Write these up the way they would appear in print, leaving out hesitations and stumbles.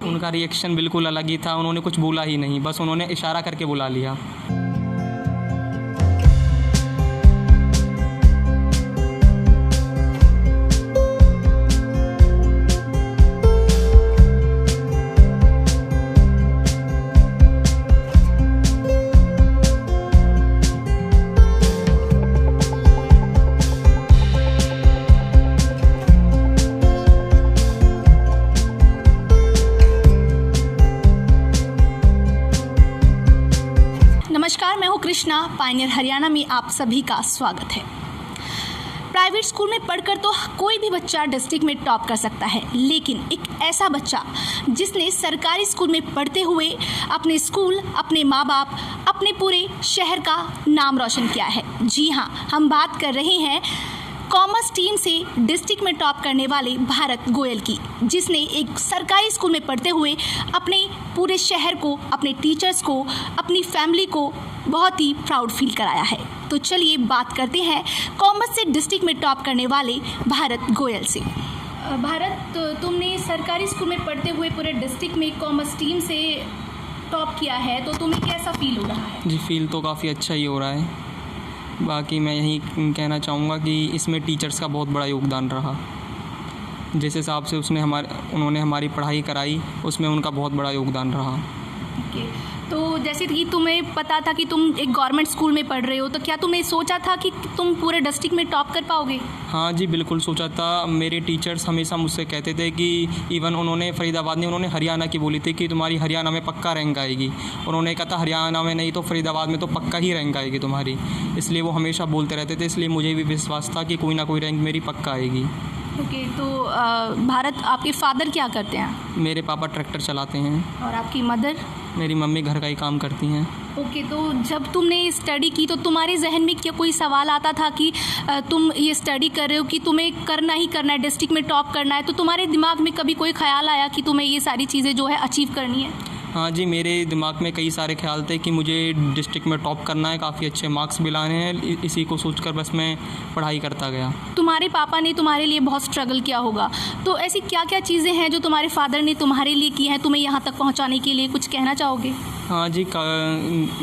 पे? उनका रिएक्शन बिल्कुल अलग ही था, उन्होंने कुछ बोला ही नहीं, बस उन्होंने इशारा करके बुला लिया। नमस्कार, मैं हूँ कृष्णा। पायनियर हरियाणा में आप सभी का स्वागत है। प्राइवेट स्कूल में पढ़कर तो कोई भी बच्चा डिस्ट्रिक्ट में टॉप कर सकता है, लेकिन एक ऐसा बच्चा जिसने सरकारी स्कूल में पढ़ते हुए अपने स्कूल, अपने माँ बाप, अपने पूरे शहर का नाम रोशन किया है। जी हाँ, हम बात कर रहे हैं कॉमर्स टीम से डिस्ट्रिक्ट में टॉप करने वाले भारत गोयल की, जिसने एक सरकारी स्कूल में पढ़ते हुए अपने पूरे शहर को, अपने टीचर्स को, अपनी फैमिली को बहुत ही प्राउड फील कराया है। तो चलिए बात करते हैं कॉमर्स से डिस्ट्रिक्ट में टॉप करने वाले भारत गोयल से। भारत, तुमने सरकारी स्कूल में पढ़ते हुए पूरे डिस्ट्रिक्ट में कॉमर्स टीम से टॉप किया है, तो तुम्हें कैसा फील हो रहा है? जी, फील तो काफ़ी अच्छा ही हो रहा है। बाकी मैं यही कहना चाहूँगा कि इसमें टीचर्स का बहुत बड़ा योगदान रहा। जिस हिसाब से उन्होंने हमारी पढ़ाई कराई, उसमें उनका बहुत बड़ा योगदान रहा। ओके, तो जैसे कि तुम्हें पता था कि तुम एक गवर्नमेंट स्कूल में पढ़ रहे हो, तो क्या तुमने सोचा था कि तुम पूरे डिस्ट्रिक्ट में टॉप कर पाओगे? हाँ जी, बिल्कुल सोचा था। मेरे टीचर्स हमेशा मुझसे कहते थे कि इवन उन्होंने फरीदाबाद में, उन्होंने हरियाणा की बोली थी कि तुम्हारी हरियाणा में पक्का रैंक आएगी। उन्होंने कहा था हरियाणा में नहीं तो फरीदाबाद में तो पक्का ही रैंक आएगी तुम्हारी, इसलिए वो हमेशा बोलते रहते थे। इसलिए मुझे भी विश्वास था कि कोई ना कोई रैंक मेरी पक्का आएगी। ओके, तो भारत, आपके फादर क्या करते हैं? मेरे पापा ट्रैक्टर चलाते हैं। और आपकी मदर? मेरी मम्मी घर का ही काम करती हैं। ओके, तो जब तुमने स्टडी की तो तुम्हारे जहन में क्या कोई सवाल आता था कि तुम ये स्टडी कर रहे हो कि तुम्हें करना ही करना है, डिस्ट्रिक्ट में टॉप करना है, तो तुम्हारे दिमाग में कभी कोई ख्याल आया कि तुम्हें ये सारी चीज़ें जो है अचीव करनी है? हाँ जी, मेरे दिमाग में कई सारे ख्याल थे कि मुझे डिस्ट्रिक्ट में टॉप करना है, काफ़ी अच्छे मार्क्स भी लाने हैं। इसी को सोचकर बस मैं पढ़ाई करता गया। तुम्हारे पापा ने तुम्हारे लिए बहुत स्ट्रगल किया होगा, तो ऐसी क्या क्या चीज़ें हैं जो तुम्हारे फादर ने तुम्हारे लिए की हैं, तुम्हें यहाँ तक पहुँचाने के लिए कुछ कहना चाहोगे? हाँ जी,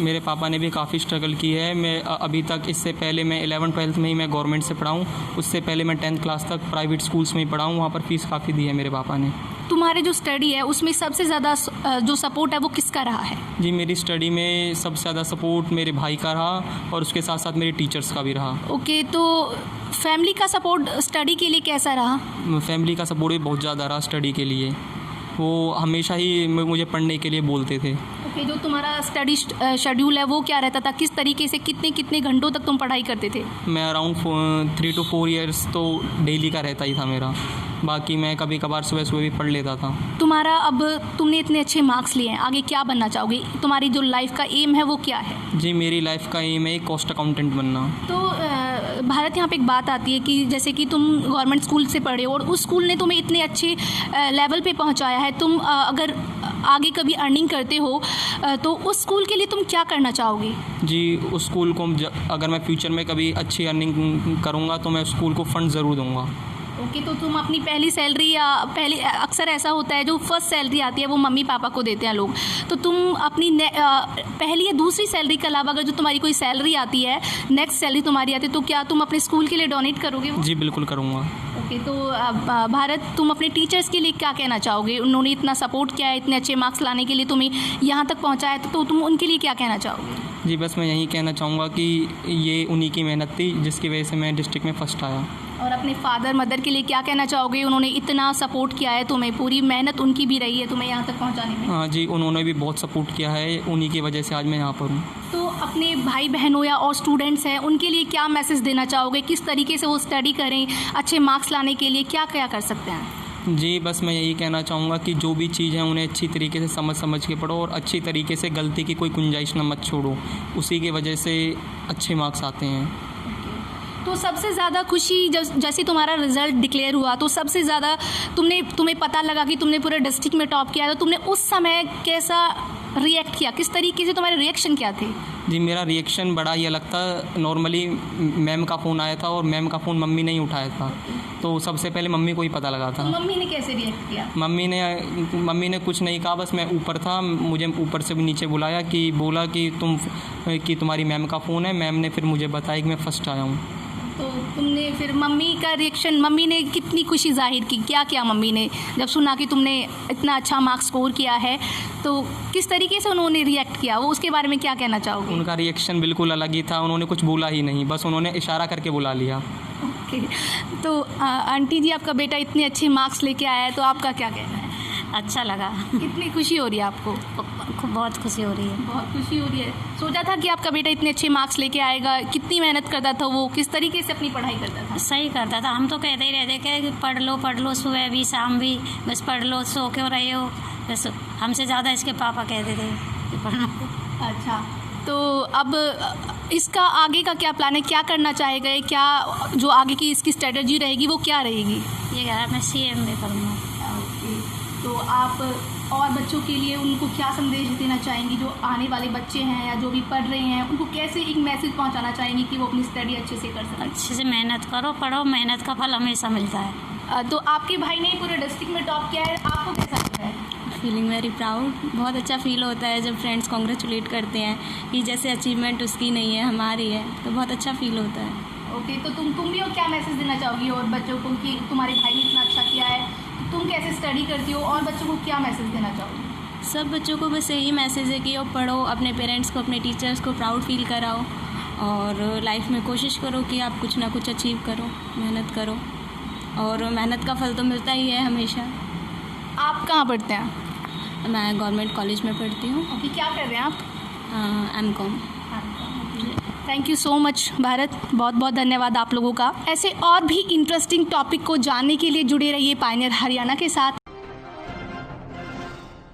मेरे पापा ने भी काफ़ी स्ट्रगल की है। मैं अभी तक, इससे पहले मैं 11th-12th में ही मैं गवर्नमेंट से पढ़ा हूँ। उससे पहले मैं 10th क्लास तक प्राइवेट स्कूल्स में ही पढ़ा हूँ। वहाँ पर फ़ीस काफ़ी दी है मेरे पापा ने। तुम्हारे जो स्टडी है उसमें सबसे ज़्यादा जो सपोर्ट है वो किसका रहा है? जी, मेरी स्टडी में सबसे ज़्यादा सपोर्ट मेरे भाई का रहा और उसके साथ साथ मेरे टीचर्स का भी रहा। ओके, तो फैमिली का सपोर्ट स्टडी के लिए कैसा रहा? फैमिली का सपोर्ट भी बहुत ज़्यादा रहा स्टडी के लिए। वो हमेशा ही मुझे पढ़ने के लिए बोलते थे। ओके, जो तुम्हारा स्टडी शेड्यूल है वो क्या रहता था? किस तरीके से कितने घंटों तक तुम पढ़ाई करते थे? मैं अराउंड 3 to 4 ईयर्स तो डेली का रहता ही था मेरा। बाकी मैं कभी कभार सुबह भी पढ़ लेता था। तुम्हारा, अब तुमने इतने अच्छे मार्क्स लिए हैं, आगे क्या बनना चाहोगे? तुम्हारी जो लाइफ का एम है वो क्या है? जी, मेरी लाइफ का एम है कॉस्ट अकाउंटेंट बनना। तो भारत, यहाँ पे एक बात आती है कि जैसे कि तुम गवर्नमेंट स्कूल से पढ़े हो और उस स्कूल ने तुम्हें इतने अच्छे लेवल पे पहुँचाया है। तुम अगर आगे कभी अर्निंग करते हो तो उस स्कूल के लिए तुम क्या करना चाहोगे? जी, उस स्कूल को अगर मैं फ्यूचर में कभी अच्छी अर्निंग करूँगा तो मैं उस स्कूल को फ़ंड ज़रूर दूँगा। ओके, तो तुम अपनी पहली सैलरी, या अक्सर ऐसा होता है जो फर्स्ट सैलरी आती है वो मम्मी पापा को देते हैं लोग, तो तुम अपनी पहली या दूसरी सैलरी के अलावा अगर जो तुम्हारी कोई सैलरी आती है, नेक्स्ट सैलरी तुम्हारी आती है, तो क्या तुम अपने स्कूल के लिए डोनेट करोगे वो? जी, बिल्कुल करूँगा। ओके, तो भारत, तुम अपने टीचर्स के लिए क्या कहना चाहोगे? उन्होंने इतना सपोर्ट किया है, इतने अच्छे मार्क्स लाने के लिए तुम्हें यहाँ तक पहुँचाया, तो तुम उनके लिए क्या कहना चाहोगे? जी, बस मैं यही कहना चाहूँगा कि ये उन्हीं की मेहनत थी जिसकी वजह से मैं डिस्ट्रिक्ट में फ़र्स्ट आया। और अपने फादर मदर के लिए क्या कहना चाहोगे? उन्होंने इतना सपोर्ट किया है तुम्हें, पूरी मेहनत उनकी भी रही है तुम्हें यहाँ तक पहुँचाने में। हाँ जी, उन्होंने भी बहुत सपोर्ट किया है, उन्हीं की वजह से आज मैं यहाँ पर हूँ। तो अपने भाई बहनों या और स्टूडेंट्स हैं, उनके लिए क्या मैसेज देना चाहोगे? किस तरीके से वो स्टडी करें, अच्छे मार्क्स लाने के लिए क्या क्या कर सकते हैं? जी, बस मैं यही कहना चाहूँगा कि जो भी चीज़ है उन्हें अच्छी तरीके से समझ के पढ़ो और अच्छी तरीके से, गलती की कोई गुंजाइश न मत छोड़ो। उसी की वजह से अच्छे मार्क्स आते हैं। तो सबसे ज़्यादा खुशी जैसे तुम्हारा रिज़ल्ट डिक्लेयर हुआ, तो सबसे ज़्यादा तुम्हें पता लगा कि तुमने पूरे डिस्ट्रिक्ट में टॉप किया, तो तुमने उस समय कैसा रिएक्ट किया? किस तरीके से तुम्हारे रिएक्शन क्या थे? जी मेरा रिएक्शन बड़ा ही अलग था। नॉर्मली मैम का फ़ोन आया था और मैम का फ़ोन मम्मी ने ही उठाया था, तो सबसे पहले मम्मी को ही पता लगा तो था। मम्मी ने कैसे रिएक्ट किया? मम्मी ने कुछ नहीं कहा, बस मैं ऊपर था, मुझे ऊपर से भी नीचे बुलाया कि बोला कि तुम्हारी मैम का फ़ोन है। मैम ने फिर मुझे बताया कि मैं फ़र्स्ट आया हूँ। तो तुमने फिर मम्मी का रिएक्शन, मम्मी ने कितनी खुशी जाहिर की, क्या क्या मम्मी ने जब सुना कि तुमने इतना अच्छा मार्क्स स्कोर किया है, तो किस तरीके से उन्होंने रिएक्ट किया, वो उसके बारे में क्या कहना चाहोगे? उनका रिएक्शन बिल्कुल अलग ही था, उन्होंने कुछ बोला ही नहीं, बस उन्होंने इशारा करके बुला लिया। ओके, तो आंटी जी आपका बेटा इतने अच्छे मार्क्स लेके आया है, तो आपका क्या कहना है? अच्छा लगा। कितनी खुशी हो रही है आपको? बहुत खुशी हो रही है। बहुत खुशी हो रही है। सोचा था कि आपका बेटा इतने अच्छे मार्क्स लेके आएगा? कितनी मेहनत करता था वो, किस तरीके से अपनी पढ़ाई करता था? सही करता था, हम तो कहते ही रहते कि पढ़ लो, सुबह भी शाम भी, बस पढ़ लो, सो क्यों रहे हो, बस हमसे ज़्यादा इसके पापा कहते थे कि पढ़ लो। अच्छा, तो अब इसका आगे का क्या प्लान है, क्या करना चाहेगा, क्या जो आगे की इसकी स्ट्रेटजी रहेगी वो क्या रहेगी? ये कह रहा मैं CMA करूँगा। ओके, तो आप और बच्चों के लिए उनको क्या संदेश देना चाहेंगी, जो आने वाले बच्चे हैं या जो भी पढ़ रहे हैं, उनको कैसे एक मैसेज पहुंचाना चाहेंगी कि वो अपनी स्टडी अच्छे से कर सकें? अच्छे से मेहनत करो, पढ़ो, मेहनत का फल हमेशा मिलता है। तो आपके भाई ने पूरे डिस्ट्रिक्ट में टॉप किया है, आपको कैसा लग रहा है? Feeling very proud. बहुत अच्छा फील होता है जब फ्रेंड्स कॉन्ग्रेचुलेट करते हैं कि जैसे अचीवमेंट उसकी नहीं है हमारी है, तो बहुत अच्छा फील होता है। ओके, तो तुम भी क्या मैसेज देना चाहोगी और बच्चों को कि तुम्हारे भाई ने इतना अच्छा किया है, तो तुम कैसे स्टडी करती हो और बच्चों को क्या मैसेज देना चाहोगी? सब बच्चों को बस यही मैसेज है कि वो पढ़ो, अपने पेरेंट्स को, अपने टीचर्स को प्राउड फील कराओ और लाइफ में कोशिश करो कि आप कुछ ना कुछ अचीव करो, मेहनत करो और मेहनत का फल तो मिलता ही है हमेशा। आप कहाँ पढ़ते हैं? मैं गवर्नमेंट कॉलेज में पढ़ती हूँ। ओके, क्या कर रहे हैं आप? MCOM। Thank you so much Bharat, बहुत बहुत धन्यवाद आप लोगों का। ऐसे और भी इंटरेस्टिंग टॉपिक को जानने के लिए जुड़े रहिए पायनियर हरियाणा के साथ।